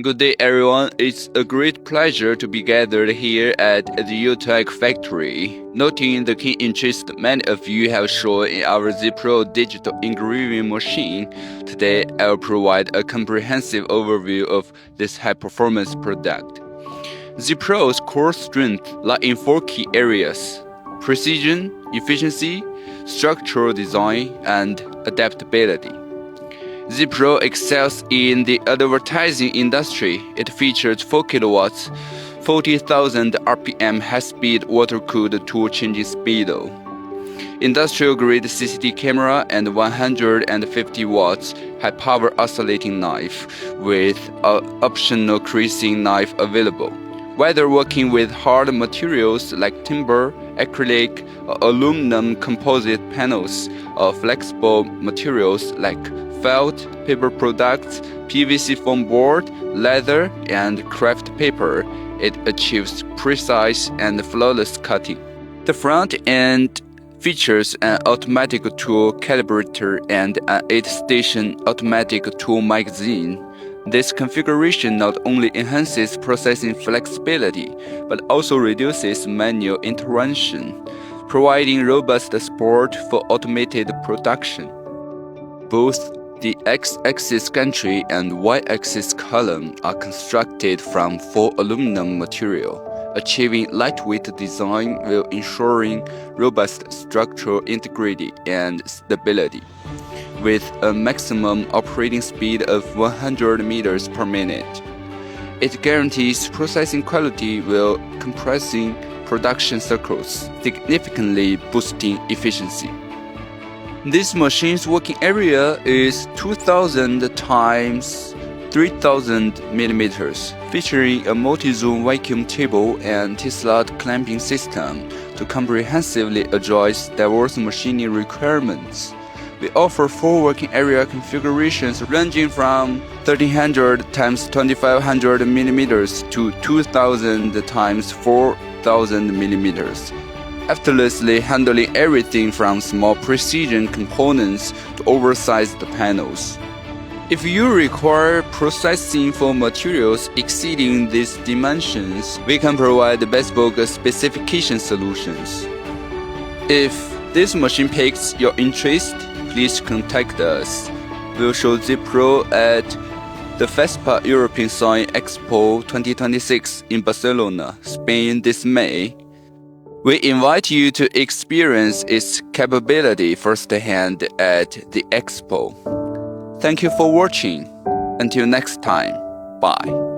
Good day, everyone. It's a great pleasure to be gathered here at the UTech factory. Noting the keen interest many of you have shown in our ZPRO digital engraving machine, today I'll provide a comprehensive overview of this high-performance product. ZPRO's core strength lie in four key areas: precision, efficiency, structural design, and adaptability. ZPRO excels in the advertising industry. It features 4 kilowatts, 40,000 RPM high-speed water-cooled tool-changing speedo, industrial-grade CCD camera, and 150 watts high-power oscillating knife with an optional creasing knife available. Whether working with hard materials like timber, acrylic, or aluminum composite panels, or flexible materials like felt, paper products, PVC foam board, leather, and craft paper, it achieves precise and flawless cutting. The front end features an automatic tool calibrator and an 8-station automatic tool magazine. This configuration not only enhances processing flexibility, but also reduces manual intervention, providing robust support for automated production. Both the X-axis gantry and Y-axis column are constructed from full aluminum material, achieving lightweight design while ensuring robust structural integrity and stability. With a maximum operating speed of 100 meters per minute, it guarantees processing quality while compressing production cycles, significantly boosting efficiency. This machine's working area is 2000 times 3000 millimeters, featuring a multi-zone vacuum table and T-slot clamping system to comprehensively address diverse machining requirements. We offer 4 working area configurations ranging from 1300 times 2500 millimeters to 2000 times 4000 millimeters, effortlessly handling everything from small precision components to oversized panels. If you require processing for materials exceeding these dimensions, we can provide bespoke specification solutions. If this machine piques your interest, please contact us. We'll show ZPRO at the FESPA European Science Expo 2026 in Barcelona, Spain this May. We invite you to experience its capability firsthand at the expo. Thank you for watching. Until next time, bye.